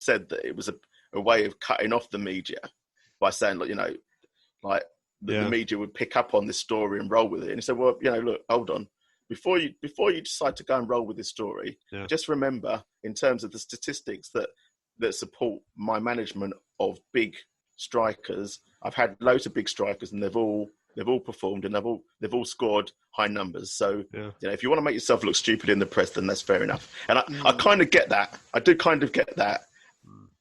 said that it was a way of cutting off the media by saying, like, the media would pick up on this story and roll with it. And he said, well, look, hold on. Before you decide to go and roll with this story, just remember, in terms of the statistics that support my management of big strikers, I've had loads of big strikers, and they've all performed, and they've all scored high numbers. So if you want to make yourself look stupid in the press, then that's fair enough. And I kind of get that. I do kind of get that,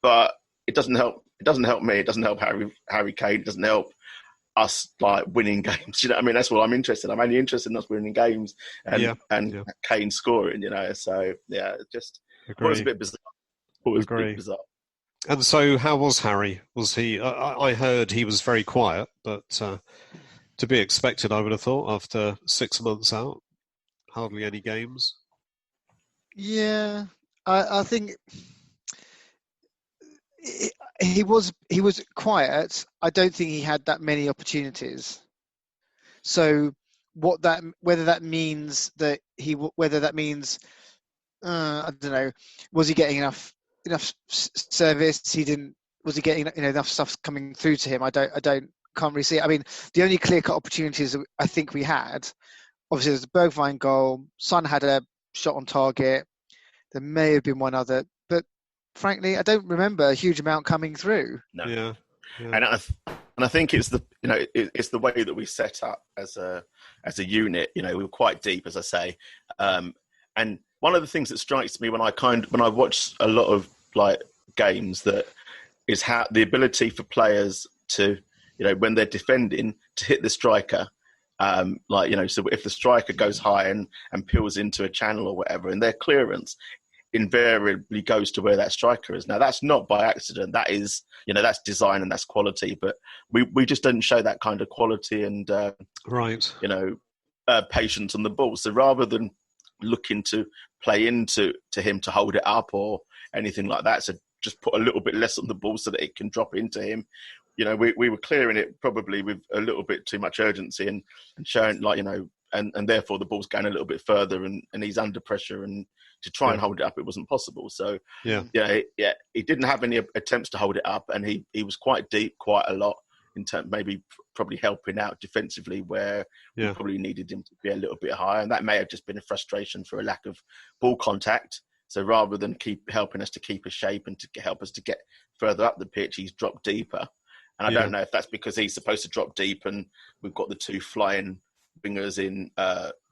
but it doesn't help. It doesn't help me. It doesn't help Harry Kane. It doesn't help us, like, winning games. You know what I mean? That's what I'm interested in. I'm only interested in us winning games and Kane scoring. So it just was a bit bizarre. It was a bit bizarre. And so, how was Harry? Was he? I heard he was very quiet, but to be expected, I would have thought, after 6 months out, hardly any games. Yeah, I think he was quiet. I don't think he had that many opportunities. So whether that means I don't know, was he getting enough service? Was he getting enough stuff coming through to him? Can't really see it. I mean, the only clear-cut opportunities that I think we had, obviously, there's the Bergwijn goal. Son had a shot on target. There may have been one other, but frankly, I don't remember a huge amount coming through. No. Yeah. And I think it's it's the way that we set up as a unit. We were quite deep, as I say, and one of the things that strikes me when I watch a lot of, like, games, that is how the ability for players to, when they're defending, to hit the striker. So if the striker goes high and peels into a channel or whatever, and their clearance invariably goes to where that striker is. Now, that's not by accident. That is, that's design and that's quality. But we just didn't show that kind of quality and, patience on the ball. So rather than looking to play into him to hold it up or anything like that, so just put a little bit less on the ball so that it can drop into him. We were clearing it probably with a little bit too much urgency and showing, and therefore the ball's going a little bit further and he's under pressure, and to try and hold it up, it wasn't possible. So he didn't have any attempts to hold it up, and he was quite deep, quite a lot, in terms probably helping out defensively where we probably needed him to be a little bit higher, and that may have just been a frustration for a lack of ball contact. So rather than keep helping us to keep a shape and to help us to get further up the pitch, he's dropped deeper. And I don't know if that's because he's supposed to drop deep and we've got the two flying wingers in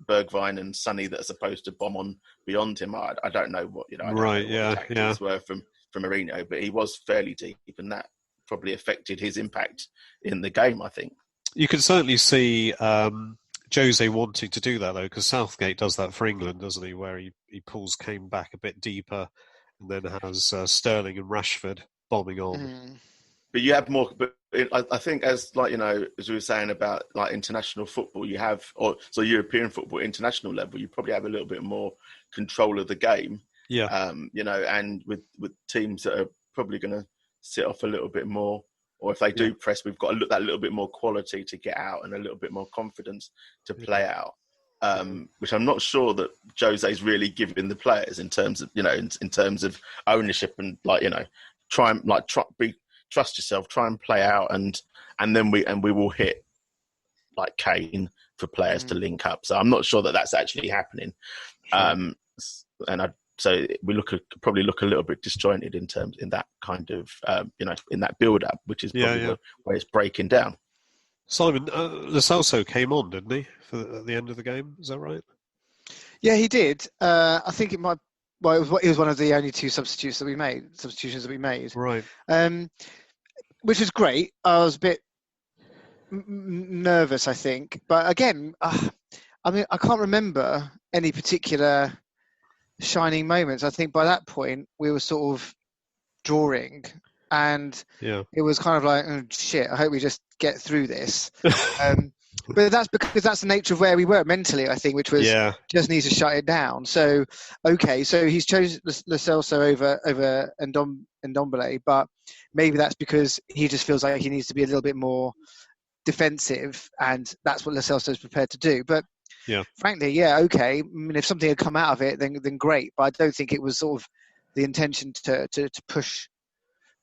Bergwijn and Sonny that are supposed to bomb on beyond him. I don't know what, I don't know what the tactics were from Mourinho, but he was fairly deep, and that probably affected his impact in the game, I think. You can certainly see Jose wanting to do that, though, because Southgate does that for England, doesn't he, where he pulls Kane back a bit deeper and then has Sterling and Rashford bombing on. But you have more. But I think, as we were saying about, like, international football, you have, European football, international level, you probably have a little bit more control of the game. Yeah. And with teams that are probably going to sit off a little bit more, or if they do press, we've got that little bit more quality to get out and a little bit more confidence to play out. Which I'm not sure that Jose's really giving the players in terms of, in terms of ownership and, trust yourself, try and play out, and then we will hit, like, Kane for players to link up. So I'm not sure that that's actually happening. So we probably look a little bit disjointed in that kind of in that build up, which is probably where it's breaking down. Simon, Lo Celso came on, didn't he, at the end of the game? Is that right? Yeah, he did. I think it might. Well, it was one of the only two substitutions that we made. Right. Which was great. I was a bit nervous, I think. But again, I can't remember any particular shining moments. I think by that point, we were sort of drawing. And it was kind of like, oh, shit, I hope we just get through this. But that's because that's the nature of where we were mentally, I think, which was just need to shut it down. So, okay, so he's chosen Lo Celso over Ndombele, but maybe that's because he just feels like he needs to be a little bit more defensive, and that's what Lo Celso is prepared to do. But frankly, okay. I mean, if something had come out of it, then great. But I don't think it was sort of the intention to push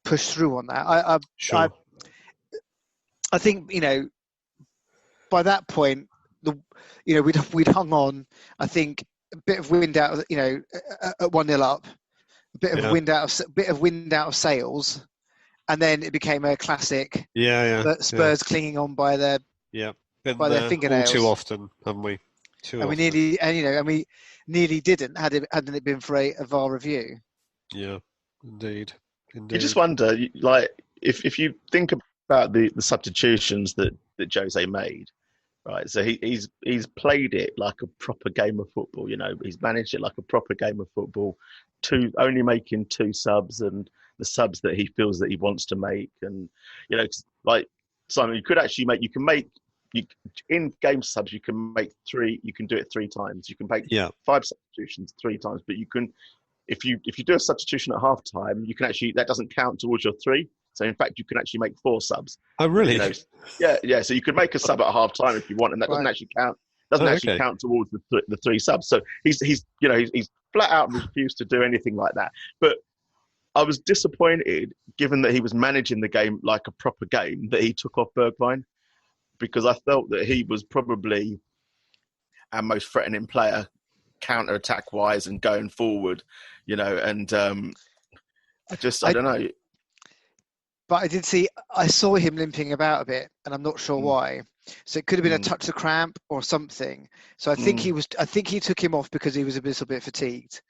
push through on that. Sure. I think, by that point, we'd hung on. I think a bit of wind out, at 1-0 up, a bit of wind out of sails, and then it became a classic. Spurs clinging on by their their fingernails. All too often, haven't we? We nearly didn't hadn't it been for a VAR review. Yeah, indeed. You just wonder, like, if you think about the substitutions that Jose made, right? So he's played it like a proper game of football. He's managed it like a proper game of football. Only making 2 subs, and the subs that he feels that he wants to make, and like Simon, in game subs you can make 3. You can do it 3 times. You can make 5 substitutions 3 times, but you can. If you do a substitution at half time, you can actually, that doesn't count towards your 3. So in fact, you can actually make 4 subs. Oh, really? Yeah. So you could make a sub at half time if you want, and that doesn't actually count. Count towards the 3 subs. So he's flat out refused to do anything like that. But I was disappointed, given that he was managing the game like a proper game, that he took off Bergwijn, because I felt that he was probably our most threatening player, counter-attack wise and going forward, and I don't know. But I saw him limping about a bit, and I'm not sure why. So it could have been a touch of cramp or something. So I think he took him off because he was a little bit fatigued.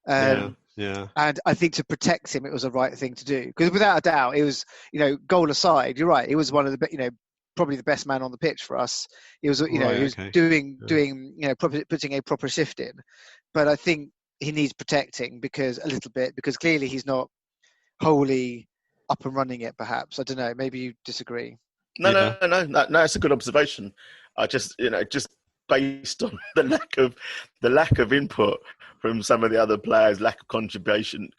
And I think to protect him, it was the right thing to do. Because without a doubt, it was, goal aside, you're right. It was one of the, probably the best man on the pitch for us. He was, he was doing, putting a proper shift in. But I think he needs protecting because clearly he's not wholly up and running yet. Perhaps, I don't know. Maybe you disagree. No, it's a good observation. I just based on the lack of input from some of the other players, lack of contribution,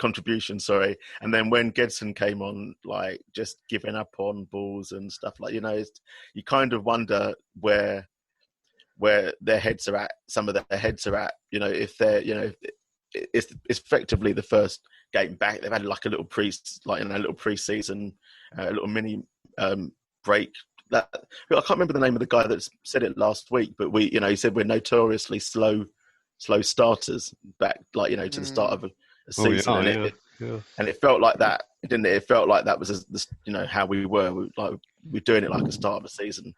and then when Gedson came on, like, just giving up on balls and stuff, like, you kind of wonder where their heads are at. Some of their heads are at, if they're, it's effectively the first game back. They've had like a little pre-season, a little mini break. I can't remember the name of the guy that said it last week, but he said we're notoriously slow starters back, like, to the start of a season. And it felt like that, didn't it? It felt like that was, how we were. We're doing it like the start of a season.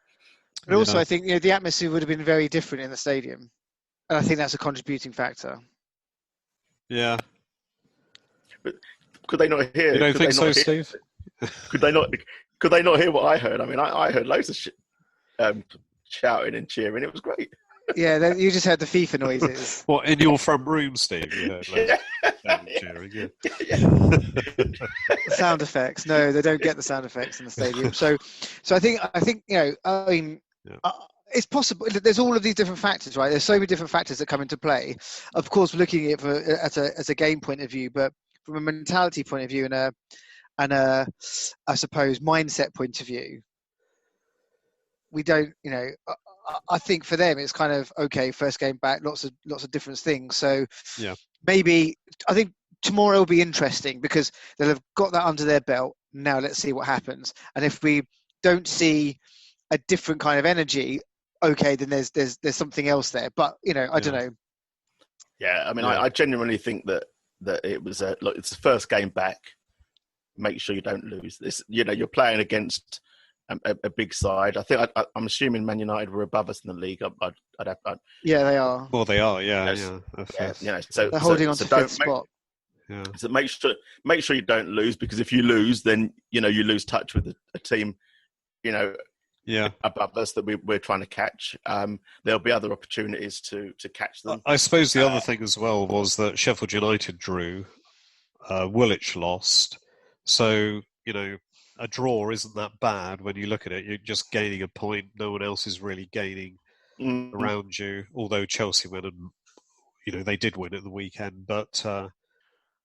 But also, I think the atmosphere would have been very different in the stadium, and I think that's a contributing factor. Yeah. But could they not hear? You don't think so, Steve? Could they not hear what I heard? I mean, I heard loads of shouting and cheering. It was great. Yeah, you just heard the FIFA noises. What, in your front room, Steve? You heard cheering, Sound effects? No, they don't get the sound effects in the stadium. So I think it's possible. There's all of these different factors, right? There's so many different factors that come into play. Of course, we're looking at it as a game point of view, but from a mentality point of view and a I suppose mindset point of view, we don't. I think for them it's kind of okay. First game back, lots of different things. So maybe I think tomorrow will be interesting because they'll have got that under their belt. Now let's see what happens. And if we don't see a different kind of energy, okay, then there's something else there. But I don't know. Yeah, I mean, I genuinely think that it was it's the first game back. Make sure you don't lose this. You're playing against a big side. I think I'm assuming Man United were above us in the league. Yeah, they are. Well, they are. So they're holding on to fifth spot. Yeah. So make sure you don't lose, because if you lose, then you lose touch with a team, above us that we're trying to catch. There'll be other opportunities to catch them. I suppose the other thing as well was that Sheffield United drew, Woolwich lost, so a draw isn't that bad when you look at it. You're just gaining a point. No one else is really gaining around you. Although Chelsea went and they did win at the weekend, but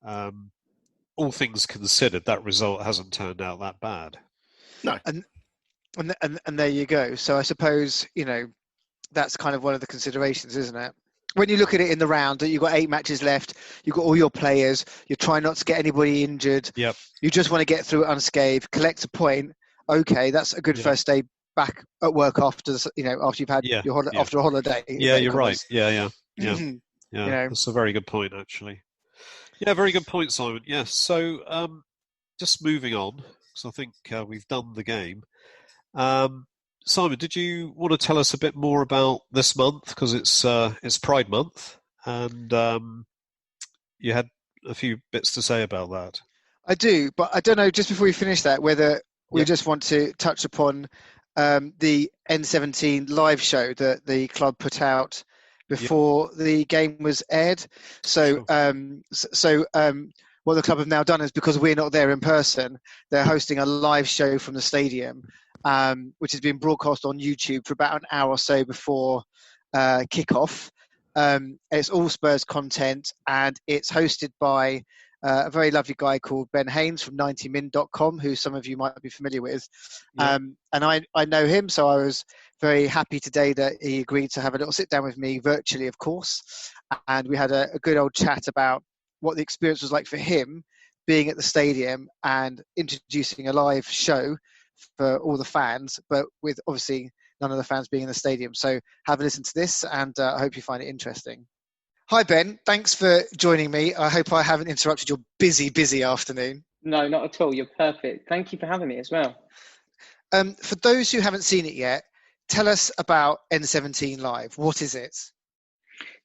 all things considered, that result hasn't turned out that bad. No, and there you go. So I suppose that's kind of one of the considerations, isn't it? when you look at it in the round, that you've got 8 matches left, you've got all your players, you're trying not to get anybody injured. Yep. You just want to get through it unscathed, collect a point. Okay, that's a good first day back at work after after you've had after a holiday. Yeah, you're right. Yeah. You know. That's a very good point, actually. Yeah, very good point, Simon. Yes. So, just moving on, because I think we've done the game. Simon, did you want to tell us a bit more about this month? Because it's Pride Month, and you had a few bits to say about that. I do, but I don't know, just before we finish that, whether we just want to touch upon the N17 live show that the club put out before the game was aired. So, what the club have now done is, because we're not there in person, they're hosting a live show from the stadium, which has been broadcast on YouTube for about an hour or so before kickoff. It's all Spurs content, and it's hosted by a very lovely guy called Ben Haines from 90min.com, who some of you might be familiar with. And I know him, so I was very happy today that he agreed to have a little sit down with me virtually, of course. And we had a good old chat about what the experience was like for him being at the stadium and introducing a live show for all the fans, but with obviously none of the fans being in the stadium. So have a listen to this, and I hope you find it interesting. Hi, Ben. Thanks for joining me. I hope I haven't interrupted your busy afternoon. No, not at all. You're perfect. Thank you for having me as well. For those who haven't seen it yet, tell us about N17 Live. What is it?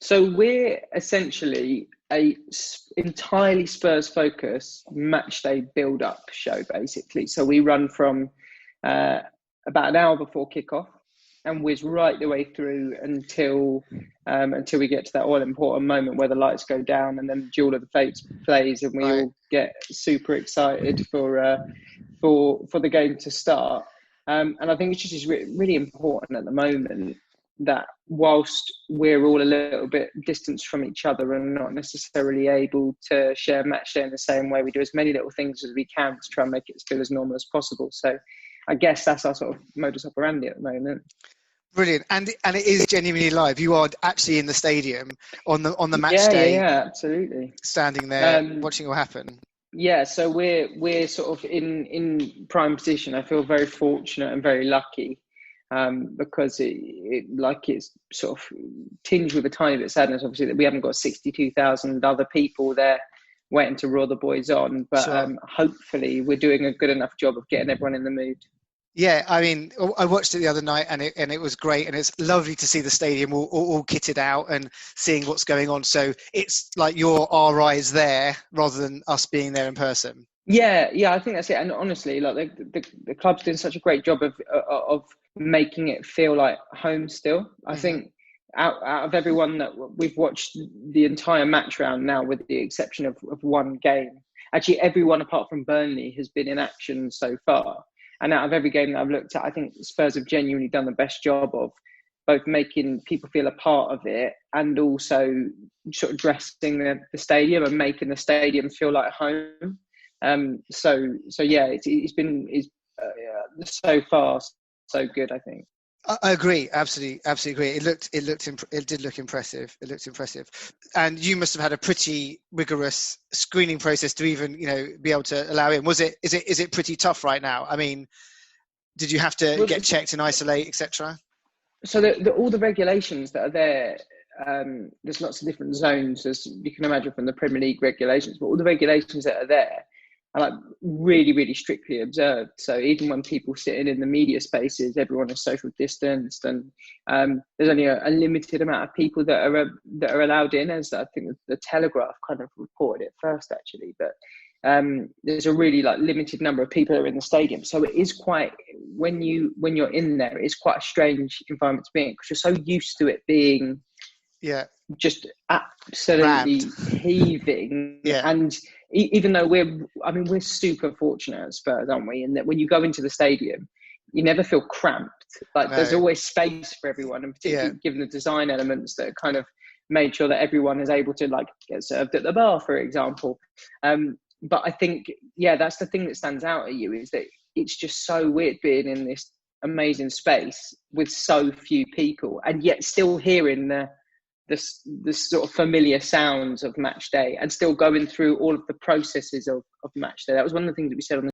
So we're essentially a entirely Spurs-focused matchday build-up show, basically. So we run from about an hour before kickoff and whiz right the way through until we get to that all-important moment where the lights go down and then the Duel of the Fates plays, and we all get super excited for the game to start. And I think it's just really important at the moment that whilst we're all a little bit distanced from each other and not necessarily able to share match day in the same way, we do as many little things as we can to try and make it feel as normal as possible. So I guess that's our sort of modus operandi at the moment. Brilliant. And it is genuinely live. You are actually in the stadium on the match day. Yeah, absolutely. Standing there watching it all happen. Yeah, so we're sort of in prime position. I feel very fortunate and very lucky. Because it's sort of tinged with a tiny bit of sadness, obviously, that we haven't got 62,000 other people there waiting to roar the boys on. But hopefully we're doing a good enough job of getting everyone in the mood. Yeah, I mean, I watched it the other night and it was great, and it's lovely to see the stadium all kitted out and seeing what's going on. So it's like our eyes there rather than us being there in person. Yeah, I think that's it. And honestly, like the club's doing such a great job of making it feel like home still. I think out of everyone that we've watched the entire match round now, with the exception of one game, actually everyone apart from Burnley has been in action so far. And out of every game that I've looked at, I think Spurs have genuinely done the best job of both making people feel a part of it and also sort of dressing the stadium and making the stadium feel like home. So yeah, it's been so far so good, I think. I agree, absolutely agree. It did look impressive. It looked impressive, and you must have had a pretty rigorous screening process to even be able to allow in. Is it pretty tough right now? I mean, did you have to get checked and isolate, etc.? So all the regulations that are there, there's lots of different zones, as you can imagine from the Premier League regulations. But all the regulations that are there are like really, really strictly observed. So even when people sitting in the media spaces, everyone is social distanced, and there's only a limited amount of people that are allowed in, as I think the Telegraph kind of reported it first, actually. But there's a really limited number of people that are in the stadium. So it is quite, when you're in there, it's quite a strange environment to be in, because you're so used to it being just absolutely heaving. And even though we're super fortunate at Spurs, aren't we? In that when you go into the stadium, you never feel cramped. There's always space for everyone, and particularly given the design elements that kind of made sure that everyone is able to get served at the bar, for example. But I think, that's the thing that stands out at you, is that it's just so weird being in this amazing space with so few people, and yet still hearing the this sort of familiar sounds of match day and still going through all of the processes of match day. That was one of the things that we said on the